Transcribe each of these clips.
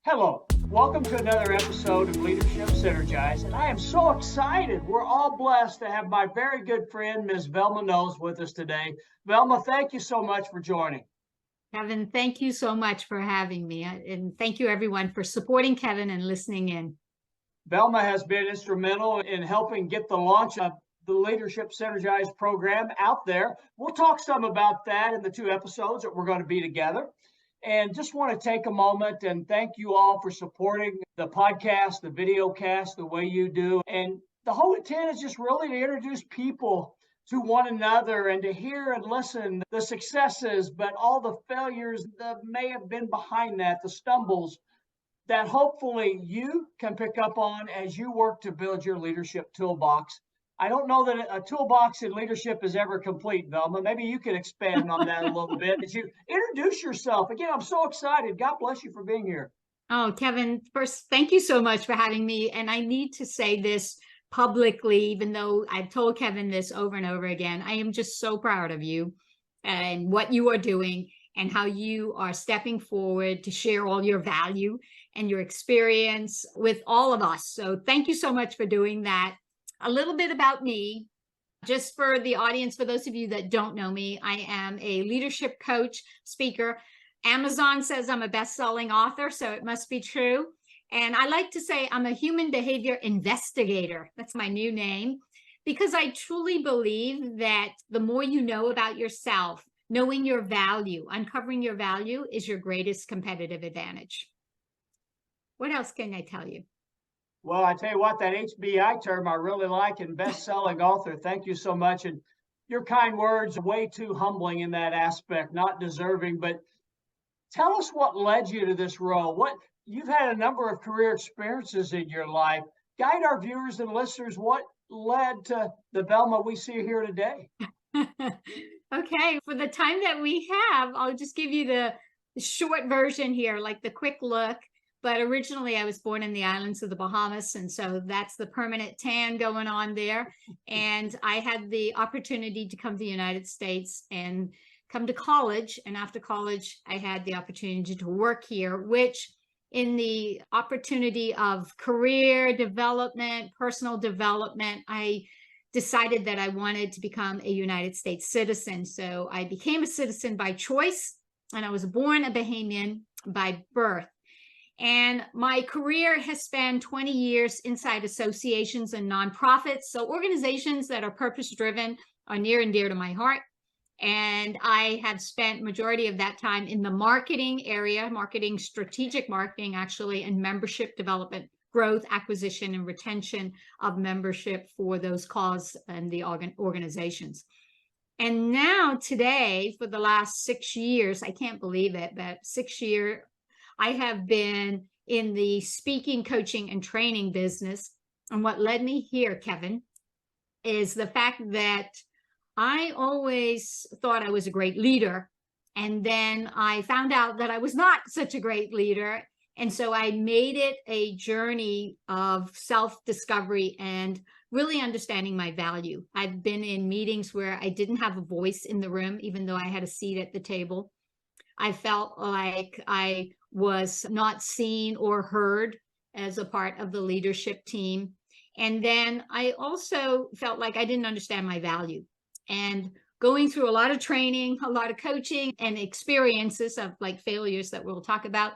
Hello, welcome to another episode of Leadership Synergized, and I am so excited. We're all blessed to have my very good friend, Ms. Velma Knowles, with us today. Velma, thank you so much for joining. Kevin, thank you so much for having me. And thank you, everyone, for supporting Kevin and listening in. Velma has been instrumental in helping get the launch of the Leadership Synergized program out there. We'll talk some about that in the two episodes that we're going to be together. And just want to take a moment and thank you all for supporting the podcast, the video cast, the way you do. And the whole intent is just really to introduce people to one another and to hear and listen the successes, but all the failures that may have been behind that, the stumbles that hopefully you can pick up on as you work to build your leadership toolbox. I don't know that a toolbox in leadership is ever complete, Velma. Maybe you can expand on that a little bit as you introduce yourself. Again, I'm so excited. God bless you for being here. Oh, Kevin, first, thank you so much for having me. And I need to say this publicly, even though I've told Kevin this over and over again. I am just so proud of you and what you are doing and how you are stepping forward to share all your value and your experience with all of us. So thank you so much for doing that. A little bit about me, just for the audience, for those of you that don't know me, I am a leadership coach, speaker. Amazon says I'm a best-selling author, so it must be true. And I like to say I'm a human behavior investigator. That's my new name, because I truly believe that the more you know about yourself, knowing your value, uncovering your value is your greatest competitive advantage. What else can I tell you? Well, I tell you what, that HBI term I really like, and best-selling author. Thank you so much. And your kind words, way too humbling in that aspect, not deserving. But tell us what led you to this role. What you've had a number of career experiences in your life. Guide our viewers and listeners what led to the Velma we see here today. Okay, for the time that we have, I'll just give you the short version here, like the quick look. But originally I was born in the islands of the Bahamas. And so that's the permanent tan going on there. And I had the opportunity to come to the United States and come to college. And after college, I had the opportunity to work here, which in the opportunity of career development, personal development, I decided that I wanted to become a United States citizen. So I became a citizen by choice, and I was born a Bahamian by birth. And my career has spanned 20 years inside associations and nonprofits. So organizations that are purpose-driven are near and dear to my heart. And I have spent majority of that time in the marketing area, marketing, strategic marketing, actually, and membership development, growth, acquisition, and retention of membership for those cause and the organizations. And now today, for the last 6 years, I can't believe it, but 6 years, I have been in the speaking, coaching, and training business. And what led me here, Kevin, is the fact that I always thought I was a great leader. And then I found out that I was not such a great leader. And so I made it a journey of self-discovery and really understanding my value. I've been in meetings where I didn't have a voice in the room, even though I had a seat at the table. I felt like I was not seen or heard as a part of the leadership team. And then I also felt like I didn't understand my value. And going through a lot of training, a lot of coaching and experiences of like failures that we'll talk about,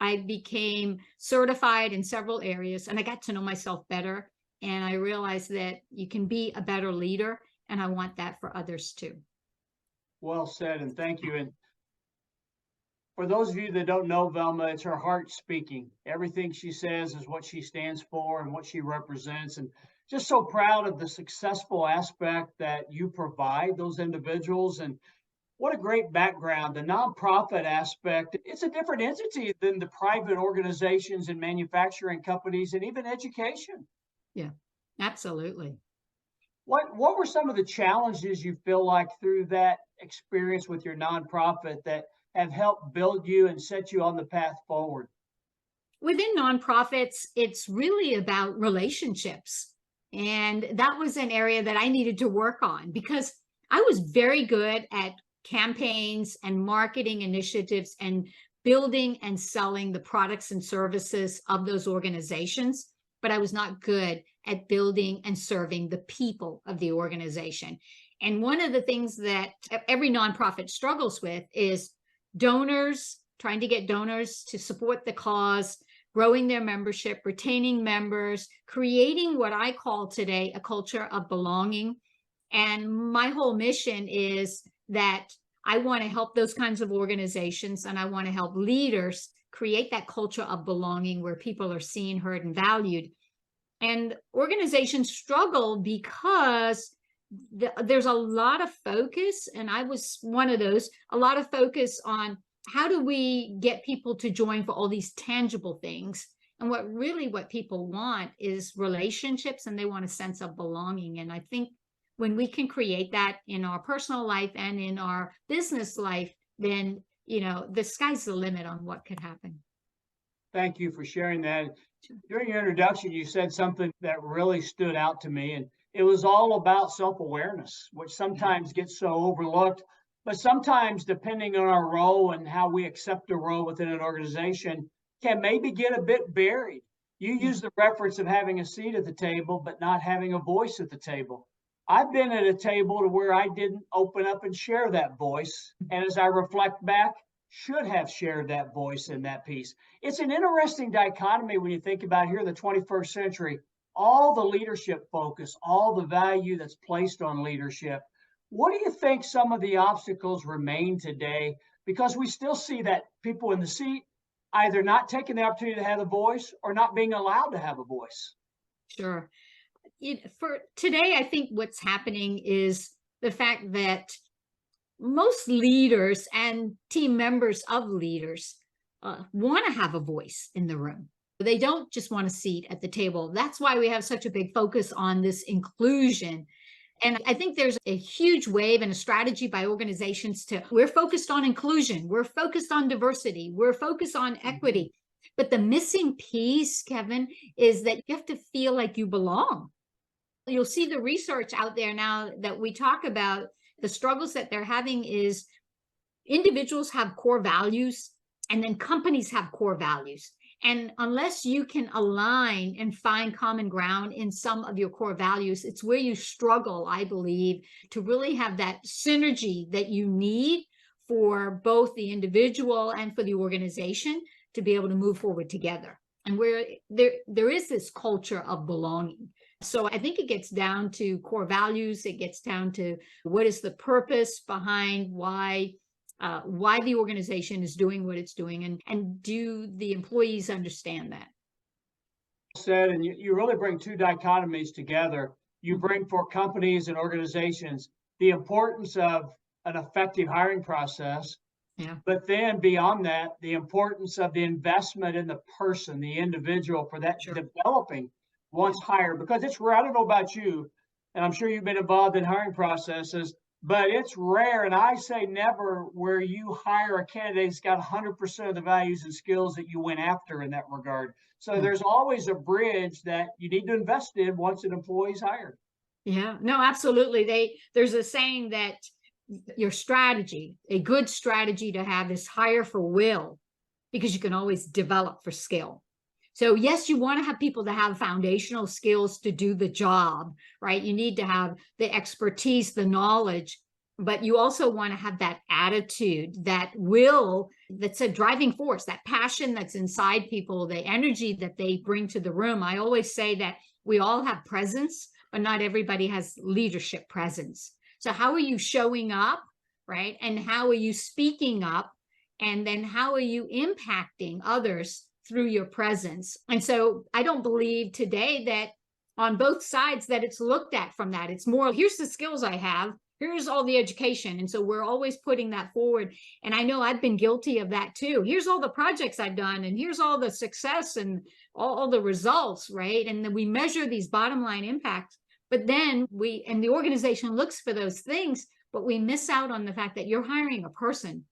I became certified in several areas and I got to know myself better. And I realized that you can be a better leader. And I want that for others too. Well said, and thank you. And for those of you that don't know Velma, it's her heart speaking. Everything she says is what she stands for and what she represents. And just so proud of the successful aspect that you provide those individuals. And what a great background. The nonprofit aspect, it's a different entity than the private organizations and manufacturing companies and even education. Yeah, absolutely. What were some of the challenges you feel like through that experience with your nonprofit that have helped build you and set you on the path forward? Within nonprofits, it's really about relationships. And that was an area that I needed to work on because I was very good at campaigns and marketing initiatives and building and selling the products and services of those organizations, but I was not good at building and serving the people of the organization. And one of the things that every nonprofit struggles with is donors, trying to get donors to support the cause, growing their membership, retaining members, creating what I call today a culture of belonging. And my whole mission is that I want to help those kinds of organizations, and I want to help leaders create that culture of belonging where people are seen, heard, and valued. And organizations struggle because there's a lot of focus, and I was one of those, a lot of focus on how do we get people to join for all these tangible things. And what people want is relationships, and they want a sense of belonging. And I think when we can create that in our personal life and in our business life, then, the sky's the limit on what could happen. Thank you for sharing that. During your introduction, you said something that really stood out to me, and it was all about self-awareness, which sometimes gets so overlooked, but sometimes, depending on our role and how we accept a role within an organization, can maybe get a bit buried. You use the reference of having a seat at the table, but not having a voice at the table. I've been at a table to where I didn't open up and share that voice. And as I reflect back, should have shared that voice in that piece. It's an interesting dichotomy when you think about here in the 21st century, all the leadership focus, all the value that's placed on leadership. What do you think some of the obstacles remain today? Because we still see that people in the seat either not taking the opportunity to have a voice or not being allowed to have a voice. Sure. For today, I think what's happening is the fact that most leaders and team members of leaders want to have a voice in the room. They don't just want a seat at the table. That's why we have such a big focus on this inclusion. And I think there's a huge wave and a strategy by organizations we're focused on inclusion, we're focused on diversity, we're focused on equity. But the missing piece, Kevin, is that you have to feel like you belong. You'll see the research out there now that we talk about the struggles that they're having is individuals have core values and then companies have core values. And unless you can align and find common ground in some of your core values, it's where you struggle, I believe, to really have that synergy that you need for both the individual and for the organization to be able to move forward together. And where there is this culture of belonging. So I think it gets down to core values. It gets down to what is the purpose behind why the organization is doing what it's doing, and do the employees understand that? Said, and you really bring two dichotomies together. You bring for companies and organizations the importance of an effective hiring process, but then beyond that, the importance of the investment in the person, the individual, for that developing once hired. Because it's rare, I don't know about you, and I'm sure you've been involved in hiring processes, but it's rare, and I say never, where you hire a candidate who's got 100% of the values and skills that you went after in that regard. So there's always a bridge that you need to invest in once an employee's hired. Yeah, no, absolutely. There's a saying that your strategy, a good strategy to have, is hire for will, because you can always develop for skill. So yes, you want to have people to have foundational skills to do the job, right? You need to have the expertise, the knowledge, but you also want to have that attitude, that will, that's a driving force, that passion that's inside people, the energy that they bring to the room. I always say that we all have presence, but not everybody has leadership presence. So how are you showing up, right? And how are you speaking up? And then how are you impacting others through your presence? And so I don't believe today that on both sides that it's looked at from that. It's more, here's the skills I have, here's all the education. And so we're always putting that forward. And I know I've been guilty of that too. Here's all the projects I've done, and here's all the success and all the results, right? And then we measure these bottom line impacts, but then the organization looks for those things, but we miss out on the fact that you're hiring a person.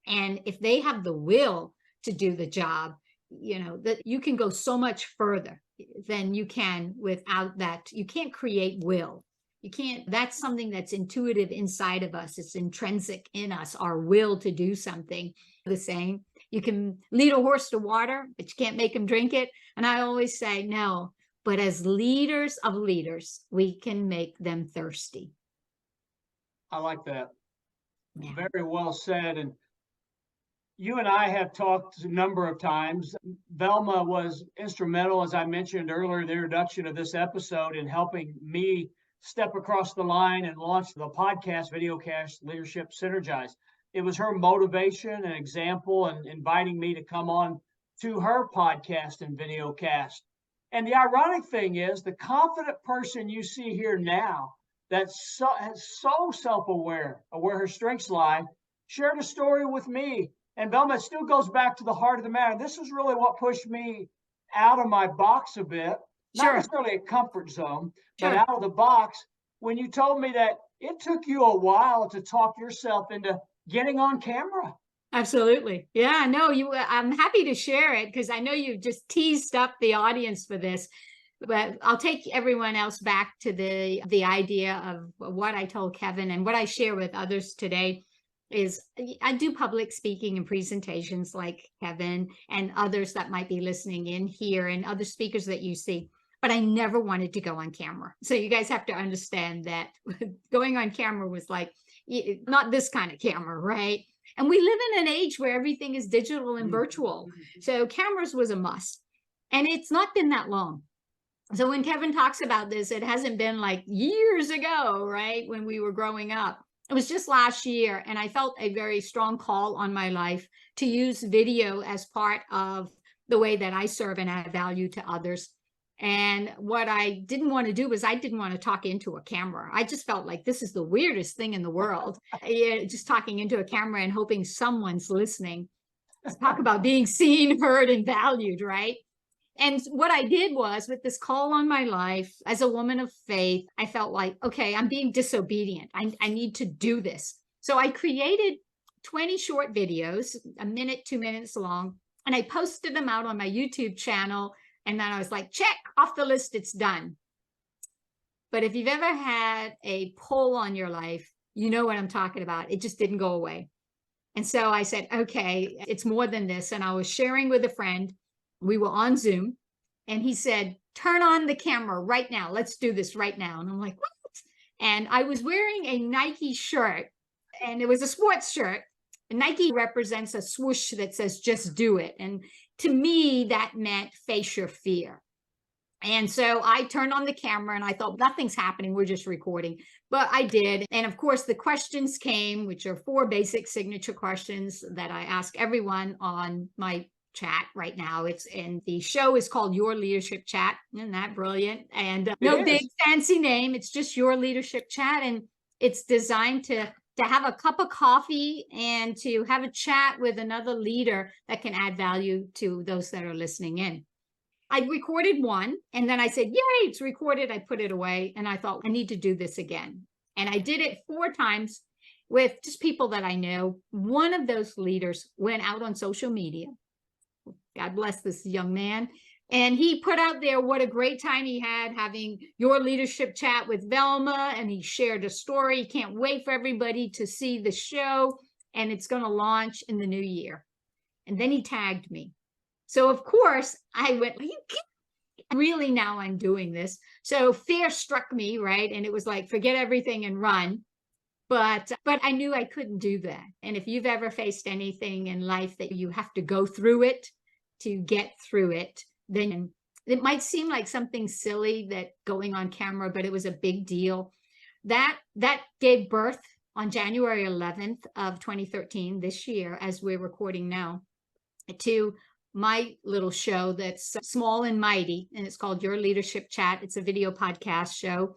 And if they have the will to do the job, that you can go so much further than you can without that. You can't create will. You can't, that's something that's intuitive inside of us. It's intrinsic in us, our will to do something the same. You can lead a horse to water, but you can't make him drink it. And I always say, no, but as leaders of leaders, we can make them thirsty. I like that. Yeah. Very well said. And you and I have talked a number of times. Velma was instrumental, as I mentioned earlier in the introduction of this episode, in helping me step across the line and launch the podcast, videocast, Leadership Synergized. It was her motivation and example and inviting me to come on to her podcast and videocast. And the ironic thing is, the confident person you see here now that's so self-aware of where her strengths lie, shared a story with me. And Velma, it still goes back to the heart of the matter. This is really what pushed me out of my box a bit. Not necessarily a comfort zone, but out of the box. When you told me that it took you a while to talk yourself into getting on camera. Absolutely. Yeah, no, I'm happy to share it because I know you've just teased up the audience for this. But I'll take everyone else back to the idea of what I told Kevin and what I share with others today is I do public speaking and presentations like Kevin and others that might be listening in here and other speakers that you see, but I never wanted to go on camera. So you guys have to understand that going on camera was like, not this kind of camera, right? And we live in an age where everything is digital and virtual. So cameras was a must. And it's not been that long. So when Kevin talks about this, it hasn't been like years ago, right? When we were growing up. It was just last year, and I felt a very strong call on my life to use video as part of the way that I serve and add value to others. And what I didn't want to do was I didn't want to talk into a camera. I just felt like this is the weirdest thing in the world. Just talking into a camera and hoping someone's listening. Let's talk about being seen, heard, and valued, right? And what I did was, with this call on my life as a woman of faith, I felt like, okay, I'm being disobedient. I need to do this. So I created 20 short videos, a minute, 2 minutes long, and I posted them out on my YouTube channel. And then I was like, check off the list, it's done. But if you've ever had a pull on your life, you know what I'm talking about. It just didn't go away. And so I said, okay, it's more than this. And I was sharing with a friend. We were on Zoom and he said, turn on the camera right now. Let's do this right now. And I'm like, what? And I was wearing a Nike shirt and it was a sports shirt. And Nike represents a swoosh that says, just do it. And to me, that meant face your fear. And so I turned on the camera and I thought, nothing's happening. We're just recording. But I did. And of course, the questions came, which are 4 basic signature questions that I ask everyone on my chat right now. And the show is called Your Leadership Chat. Isn't that brilliant? And no big fancy name. It's just Your Leadership Chat. And it's designed to have a cup of coffee and to have a chat with another leader that can add value to those that are listening in. I recorded one and then I said, yay, it's recorded. I put it away and I thought I need to do this again. And I did it 4 times with just people that I know. One of those leaders went out on social media. God bless this young man. And he put out there what a great time he had having Your Leadership Chat with Velma. And he shared a story. He can't wait for everybody to see the show. And it's going to launch in the new year. And then he tagged me. So, of course, I went, really, now I'm doing this. So F.E.A.R struck me, right? And it was like, forget everything and run. But I knew I couldn't do that. And if you've ever faced anything in life that you have to go through it to get through it, then it might seem like something silly that going on camera, but it was a big deal. That gave birth on January 11th of 2013, this year, as we're recording now, to my little show that's small and mighty, and it's called Your Leadership Chat. It's a video podcast show.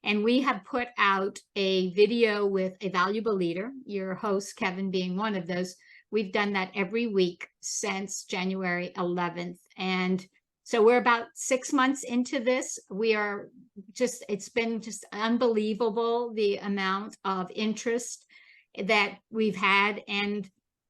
And we have put out a video with a valuable leader, your host, Kevin, being one of those. We've done that every week since January 11th. And so we're about 6 months into this. We are just, it's been just unbelievable, the amount of interest that we've had. And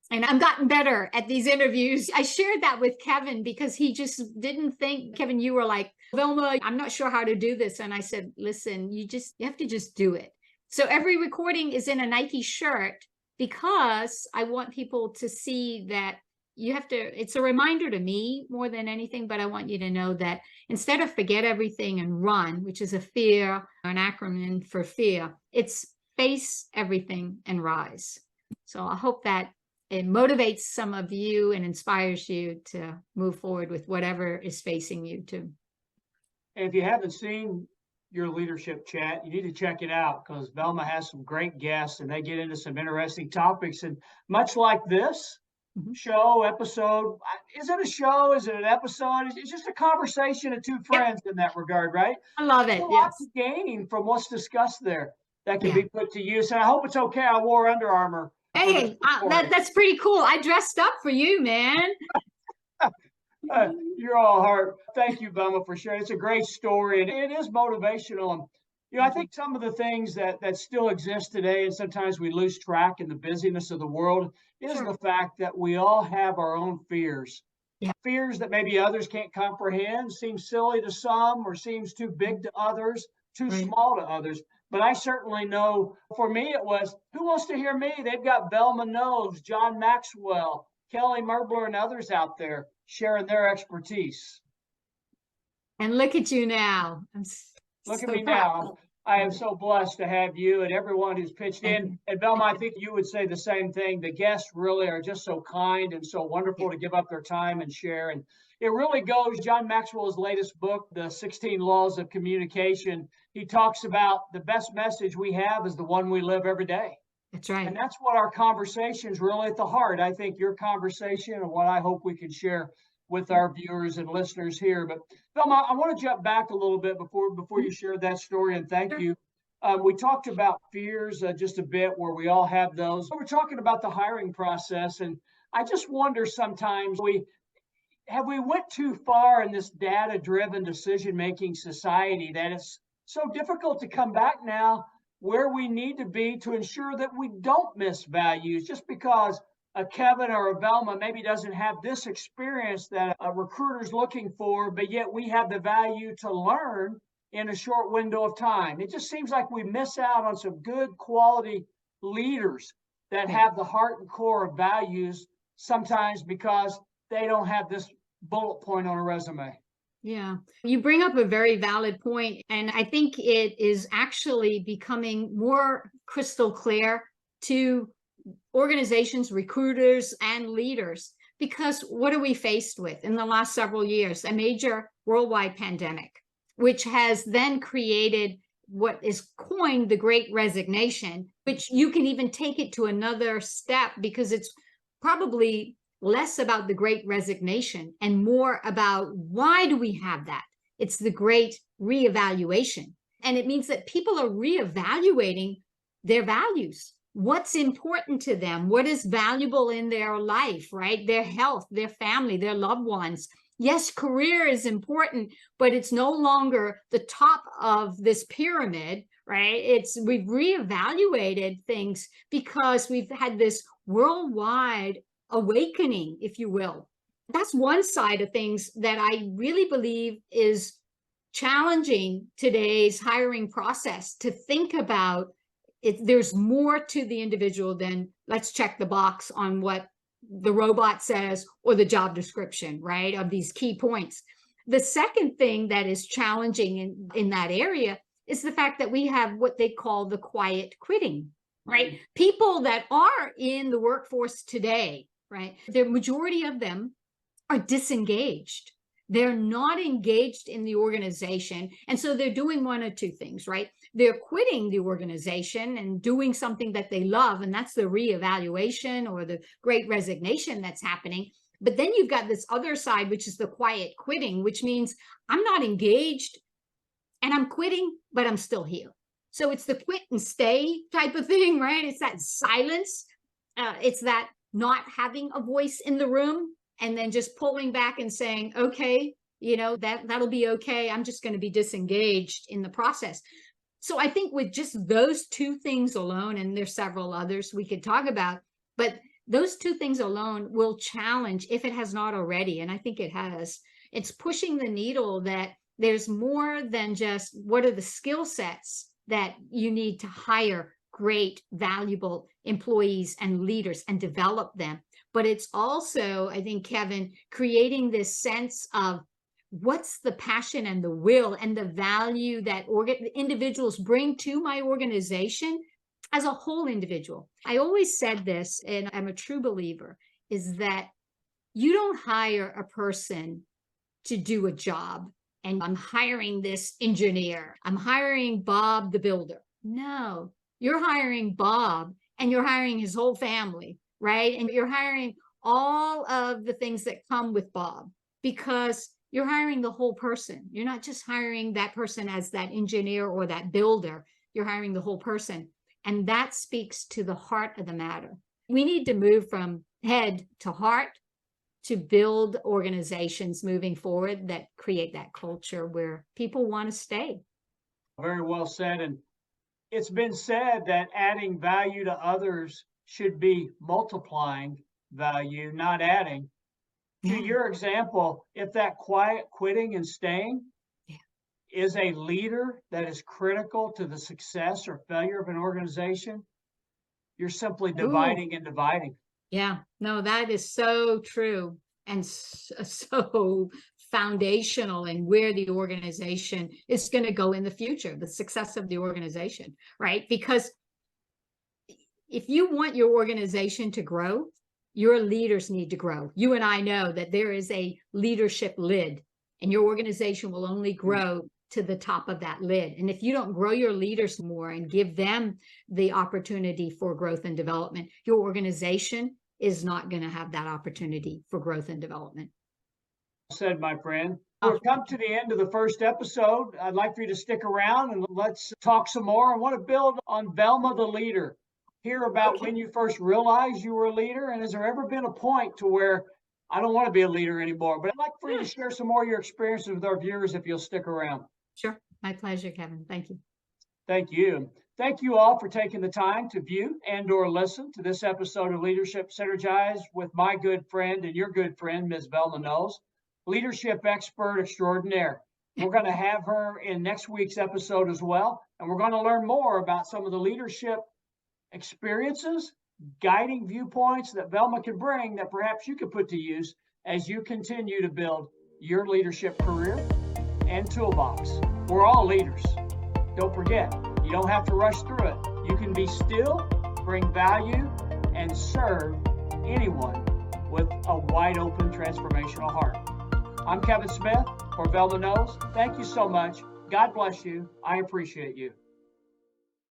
I've gotten better at these interviews. I shared that with Kevin because he just didn't think, Kevin, you were like, Velma, I'm not sure how to do this. And I said, listen, you have to just do it. So every recording is in a Nike shirt because I want people to see that it's a reminder to me more than anything, but I want you to know that instead of forget everything and run, which is a fear, an acronym for fear, it's face everything and rise. So I hope that it motivates some of you and inspires you to move forward with whatever is facing you too. And if you haven't seen your leadership chat, you need to check it out because Velma has some great guests and they get into some interesting topics. And much like this show, episode, is it a show? Is it an episode? It's just a conversation of two friends in that regard, right? I love it. There's a lot Yes. to gain from what's discussed there that can be put to use. And I hope it's okay. I wore Under Armour. Hey, that's pretty cool. I dressed up for you, man. You're all heart. Thank you, Velma, for sharing. It's a great story, and it is motivational. And I think some of the things that still exist today, and sometimes we lose track in the busyness of the world, is the fact that we all have our own fears. Fears that maybe others can't comprehend, seems silly to some, or seems too big to others, too small to others. But I certainly know for me it was, who wants to hear me? They've got Velma Knowles, John Maxwell, Kelly Merbler, and others out there sharing their expertise. And look at you now. Look at me now. I am so blessed to have you and everyone who's pitched in. And Velma, I think you would say the same thing. The guests really are just so kind and so wonderful to give up their time and share. And it really goes, John Maxwell's latest book, The 16 Laws of Communication, he talks about the best message we have is the one we live every day. That's right. And that's what our conversation's really at the heart. I think your conversation and what I hope we can share with our viewers and listeners here. But Velma, I want to jump back a little bit before you share that story, and thank you. We talked about fears just a bit, where we all have those. We're talking about the hiring process, and I just wonder sometimes we went too far in this data-driven decision-making society that it's so difficult to come back now where we need to be to ensure that we don't miss values just because a Kevin or a Velma maybe doesn't have this experience that a recruiter's looking for, but yet we have the value to learn in a short window of time. It just seems like we miss out on some good quality leaders that have the heart and core of values sometimes because they don't have this bullet point on a resume. Yeah, you bring up a very valid point, and I think it is actually becoming more crystal clear to organizations, recruiters, and leaders, because what are we faced with in the last several years? A major worldwide pandemic, which has then created what is coined the Great Resignation, which you can even take it to another step because it's probably less about the Great Resignation and more about why do we have that? It's the Great Reevaluation. And it means that people are reevaluating their values. What's important to them? What is valuable in their life, right? Their health, their family, their loved ones. Yes, career is important, but it's no longer the top of this pyramid, right? We've reevaluated things because we've had this worldwide awakening, if you will. That's one side of things that I really believe is challenging today's hiring process, to think about it. There's more to the individual than let's check the box on what the robot says or the job description, right, of these key points. The second thing that is challenging in that area is the fact that we have what they call the quiet quitting, right? People that are in the workforce today, right, the majority of them are disengaged. They're not engaged in the organization. And so they're doing one of two things, right? They're quitting the organization and doing something that they love, and that's the reevaluation or the Great Resignation that's happening. But then you've got this other side, which is the quiet quitting, which means I'm not engaged and I'm quitting, but I'm still here. So it's the quit and stay type of thing, right? It's that silence. It's that not having a voice in the room and then just pulling back and saying, okay, that'll be okay. I'm just going to be disengaged in the process. So I think with just those two things alone, and there's several others we could talk about, but those two things alone will challenge, if it has not already, and I think it has, it's pushing the needle that there's more than just what are the skill sets that you need to hire great, valuable employees and leaders and develop them. But it's also, I think, Kevin, creating this sense of what's the passion and the will and the value that individuals bring to my organization as a whole individual. I always said this, and I'm a true believer, is that you don't hire a person to do a job. And I'm hiring this engineer. I'm hiring Bob the builder. No, you're hiring Bob and you're hiring his whole family, right? And you're hiring all of the things that come with Bob, because you're hiring the whole person. You're not just hiring that person as that engineer or that builder. You're hiring the whole person. And that speaks to the heart of the matter. We need to move from head to heart to build organizations moving forward that create that culture where people want to stay. Very well said. And it's been said that adding value to others should be multiplying value, not adding. To your example, if that quiet quitting and staying is a leader that is critical to the success or failure of an organization, you're simply dividing and dividing. Yeah, no, that is so true and so foundational in where the organization is going to go in the future, the success of the organization, right? Because if you want your organization to grow, your leaders need to grow. You and I know that there is a leadership lid, and your organization will only grow to the top of that lid. And if you don't grow your leaders more and give them the opportunity for growth and development, your organization is not going to have that opportunity for growth and development. Said, my friend. We've come to the end of the first episode. I'd like for you to stick around and let's talk some more. I want to build on Velma the leader. Hear about when you first realized you were a leader, and has there ever been a point to where I don't want to be a leader anymore? But I'd like for you to share some more of your experiences with our viewers if you'll stick around. Sure. My pleasure, Kevin. Thank you. Thank you. Thank you all for taking the time to view and or listen to this episode of Leadership Synergized with my good friend and your good friend, Ms. Velma Knowles, leadership expert extraordinaire. We're going to have her in next week's episode as well, and we're going to learn more about some of the leadership experiences, guiding viewpoints that Velma can bring that perhaps you could put to use as you continue to build your leadership career and toolbox. We're all leaders. Don't forget, you don't have to rush through it. You can be still, bring value, and serve anyone with a wide open transformational heart. I'm Kevin Smith for Velma Knowles. Thank you so much. God bless you. I appreciate you.